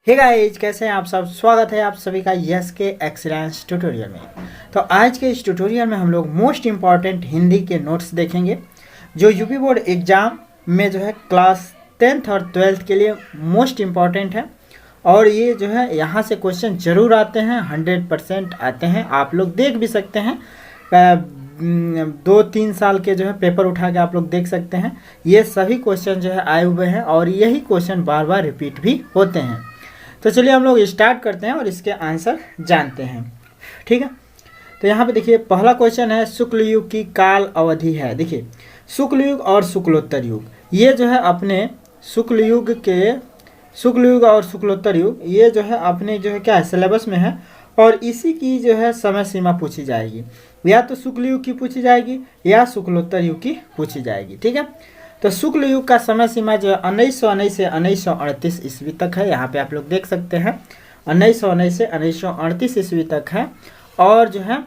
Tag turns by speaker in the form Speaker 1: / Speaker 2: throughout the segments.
Speaker 1: Hey guys, कैसे हैं आप सब। स्वागत है आप सभी का यस के एक्सीलेंस ट्यूटोरियल में। तो आज के इस ट्यूटोरियल में हम लोग मोस्ट इम्पॉर्टेंट हिंदी के नोट्स देखेंगे जो यूपी बोर्ड एग्ज़ाम में जो है क्लास 10th और 12th के लिए मोस्ट इम्पॉर्टेंट है। और ये जो है यहाँ से क्वेश्चन ज़रूर आते हैं, 100% आते हैं। आप लोग देख भी सकते हैं, 2-3 साल के जो है पेपर उठा के आप लोग देख सकते हैं। ये सभी क्वेश्चन जो है आए हुए हैं और यही क्वेश्चन बार बार रिपीट भी होते हैं। तो चलिए हम लोग स्टार्ट करते हैं और इसके आंसर जानते हैं, ठीक है। तो यहाँ पे देखिए पहला क्वेश्चन है, शुक्ल युग की काल अवधि है। देखिए शुक्ल युग और शुक्लोत्तर युग, ये जो है अपने शुक्ल युग और शुक्लोत्तर युग, ये जो है अपने जो है क्या है सिलेबस में है। और इसी की जो है समय सीमा पूछी जाएगी, या तो शुक्ल युग की पूछी जाएगी या शुक्लोत्तर युग की पूछी जाएगी, ठीक है। तो शुक्ल युग का समय सीमा जो है 1919 से 1938 ईस्वी तक है। यहाँ पे आप लोग देख सकते हैं 1919 से 1938 ईस्वी तक है। और जो है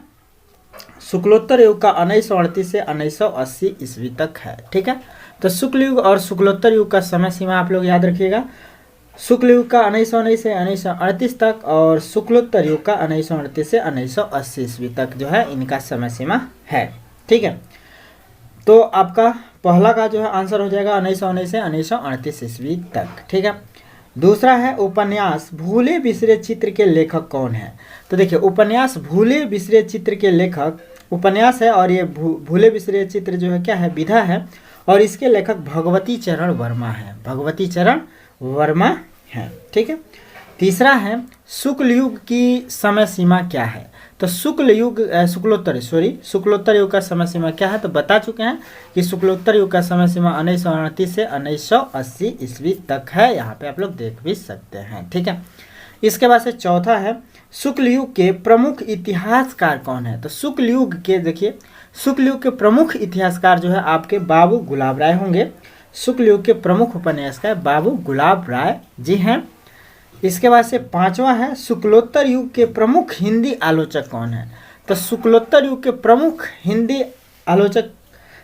Speaker 1: शुक्लोत्तर युग का 1938 से 1980 ईस्वी तक है, ठीक है। तो शुक्ल युग और शुक्लोत्तर युग का समय सीमा आप लोग याद रखिएगा। शुक्ल युग का 1919 से 1938 तक और शुक्लोत्तर युग का 1938 से 1980 ईस्वी तक जो है इनका समय सीमा है, ठीक है। तो आपका पहला का जो है आंसर हो जाएगा 1919 से 1938 ईस्वी तक, ठीक है। दूसरा है उपन्यास भूले बिसरे चित्र के लेखक कौन है। तो देखिए उपन्यास भूले बिसरे चित्र के लेखक उपन्यास है और ये भूले बिसरे चित्र जो है क्या है, विधा है। और इसके लेखक भगवती चरण वर्मा है, भगवती चरण वर्मा है, ठीक है। तीसरा है शुक्ल युग की समय सीमा क्या है। तो शुक्लोत्तर युग का समय सीमा क्या है, तो बता चुके हैं कि शुक्लोत्तर युग का समय सीमा 1938 से 1980 ईस्वी तक है। यहाँ पे आप लोग देख भी सकते हैं, ठीक है। इसके बाद से चौथा है शुक्ल युग के प्रमुख इतिहासकार कौन है। तो शुक्ल युग के देखिए शुक्ल युग के प्रमुख इतिहासकार जो है आपके बाबू गुलाब राय होंगे। शुक्ल युग के प्रमुख उपन्यासकार बाबू गुलाब राय जी हैं। इसके बाद से पांचवा है शुक्लोत्तर युग के प्रमुख हिंदी आलोचक कौन है। तो शुक्लोत्तर युग के प्रमुख हिंदी आलोचक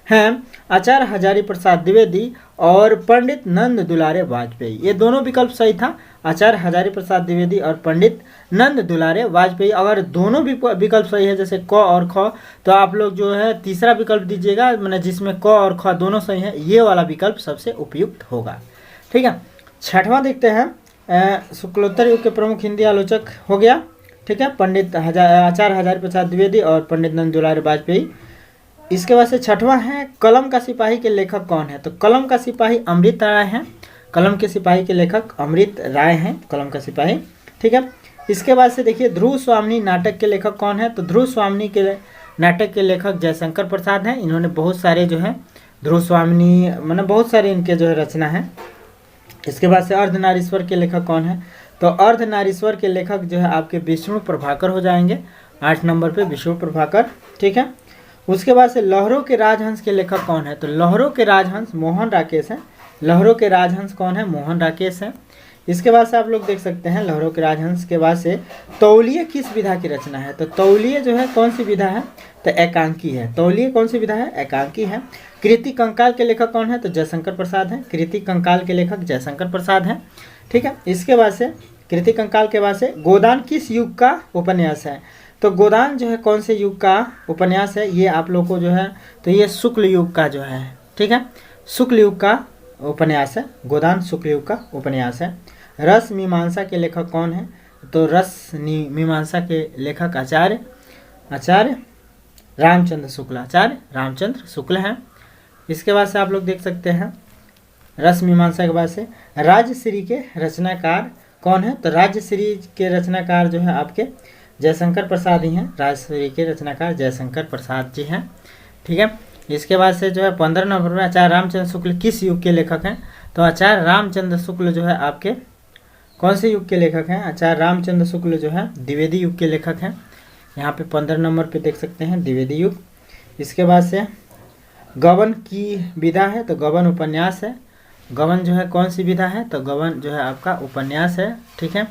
Speaker 1: हैं आचार्य हजारी प्रसाद द्विवेदी और पंडित नंद दुलारे वाजपेयी। ये दोनों विकल्प सही था, आचार्य हजारी प्रसाद द्विवेदी और पंडित नंद दुलारे वाजपेयी। अगर दोनों विकल्प सही है जैसे क और ख, तो आप लोग जो है तीसरा विकल्प दीजिएगा, मैंने जिसमें क और ख दोनों सही है, ये वाला विकल्प सबसे उपयुक्त होगा, ठीक है। छठवां देखते हैं, शुक्लोत्तर युग के प्रमुख हिंदी आलोचक हो गया, ठीक है, पंडित आचार्य हजारी प्रसाद द्विवेदी और पंडित नंद दुलारे वाजपेयी। इसके बाद से छठवां है कलम का सिपाही के लेखक कौन है। तो कलम का सिपाही अमृत राय हैं, कलम के सिपाही के लेखक अमृत राय हैं, कलम का सिपाही, ठीक है। इसके बाद से देखिए ध्रुव स्वामिनी नाटक के लेखक कौन है। तो ध्रुव स्वामिनी के नाटक के लेखक जयशंकर प्रसाद हैं। इन्होंने बहुत सारे जो है ध्रुव स्वामिनी मतलब बहुत सारे इनके जो है रचना है। इसके बाद से अर्धनारीश्वर के लेखक कौन है। तो अर्धनारीश्वर के लेखक जो है आपके विष्णु प्रभाकर हो जाएंगे, 8 नंबर पे विष्णु प्रभाकर, ठीक है। उसके बाद से लहरों के राजहंस के लेखक कौन है। तो लहरों के राजहंस मोहन राकेश हैं, लहरों के राजहंस कौन है, मोहन राकेश हैं। इसके बाद से आप लोग देख सकते हैं लहरों के राजहंस के बाद से तौलिए किस विधा की रचना है। तो तौलिए जो है कौन सी विधा है, तो एकांकी है। तौलिए कौन सी विधा है, एकांकी है। कृति कंकाल के लेखक कौन है, तो जयशंकर प्रसाद हैं, कृति कंकाल के लेखक जयशंकर प्रसाद हैं, ठीक है। इसके बाद से कृति कंकाल के बाद से गोदान किस युग का उपन्यास है। तो गोदान जो है कौन से युग का उपन्यास है, ये आप लोग को जो है तो ये शुक्ल युग का जो है, ठीक है, शुक्ल युग का उपन्यास है। गोदान शुक्ल युग का उपन्यास है। रस मीमांसा के लेखक कौन है। तो रस मीमांसा के लेखक आचार्य रामचंद्र शुक्ल, आचार्य रामचंद्र शुक्ल हैं। इसके बाद से आप लोग देख सकते हैं रस मीमांसा के बाद से राजश्री के रचनाकार कौन है। तो राजश्री के रचनाकार जो है आपके जयशंकर प्रसाद ही हैं, राजश्री के रचनाकार जयशंकर प्रसाद जी हैं, ठीक है। इसके बाद से जो है 15 नंबर में आचार्य रामचंद्र शुक्ल किस युग के लेखक हैं। तो आचार्य रामचंद्र शुक्ल जो है आपके कौन से युग के लेखक हैं। आचार्य रामचंद्र शुक्ल जो है द्विवेदी युग के लेखक हैं। यहाँ पे 15 नंबर पे देख सकते हैं द्विवेदी युग। इसके बाद से गबन की विधा है, तो गबन उपन्यास है। गबन जो है कौन सी विधा है, तो गबन जो है आपका उपन्यास है, ठीक है।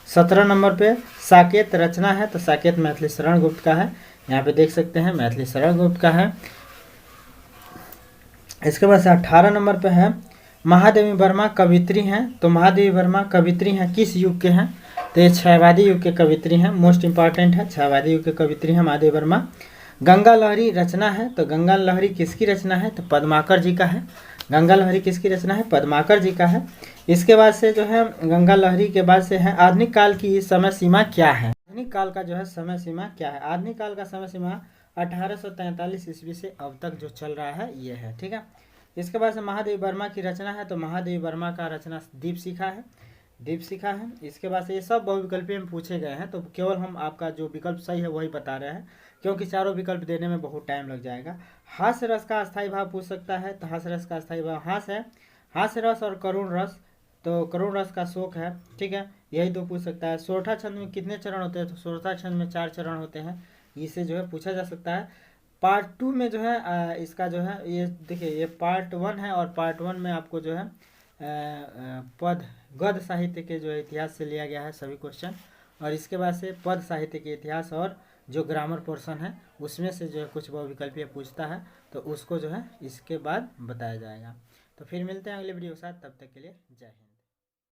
Speaker 1: 17 नंबर पे साकेत रचना है। तो साकेत मैथिली शरण गुप्त का है, यहाँ पे देख सकते हैं मैथिली शरण गुप्त का है। इसके बाद से 18 नंबर पे है महादेवी वर्मा कवित्री हैं, तो महादेवी वर्मा कवित्री हैं किस युग के हैं? तो ये क्षयवादी युग के कवित्री हैं, मोस्ट इंपॉर्टेंट है, क्षयवादी युग के कवित्री हैं महादेवी वर्मा। गंगा लहरी रचना है, तो गंगा लहरी किसकी रचना है? तो पद्माकर जी का है। गंगा लहरी किसकी रचना है? पद्माकर जी का है। इसके बाद से जो है गंगा लहरी के बाद से है आधुनिक काल की समय सीमा क्या है? आधुनिक काल का जो है समय सीमा क्या है? आधुनिक काल का समय सीमा 1843 ईस्वी से अब तक जो चल रहा है ये है, ठीक है। इसके बाद से महादेवी वर्मा की रचना है, तो महादेवी वर्मा का रचना दीपशिखा है, दीपशिखा है। इसके बाद से ये सब बहुविकल्पी में पूछे गए हैं, तो केवल हम आपका जो विकल्प सही है वही बता रहे हैं, क्योंकि चारों विकल्प देने में बहुत टाइम लग जाएगा। हास्य रस का अस्थायी भाव पूछ सकता है, तो हास्य रस का अस्थायी भाव हास्य है, हास्य रस और करुण रस, तो करुण रस का शोक है, ठीक है, यही तो पूछ सकता है। सोरठा छंद में कितने चरण होते हैं? तो सोरठा छंद में 4 चरण होते हैं, इसे जो है पूछा जा सकता है। पार्ट 2 में जो है इसका जो है ये देखिए, ये पार्ट 1 है, और पार्ट 1 में आपको जो है पद गद्य साहित्य के जो इतिहास से लिया गया है सभी क्वेश्चन, और इसके बाद से पद साहित्य के इतिहास और जो ग्रामर पोर्शन है उसमें से जो है कुछ बहुविकल्पीय पूछता है, तो उसको जो है इसके बाद बताया जाएगा। तो फिर मिलते हैं अगले वीडियो के साथ, तब तक के लिए जय हिंद।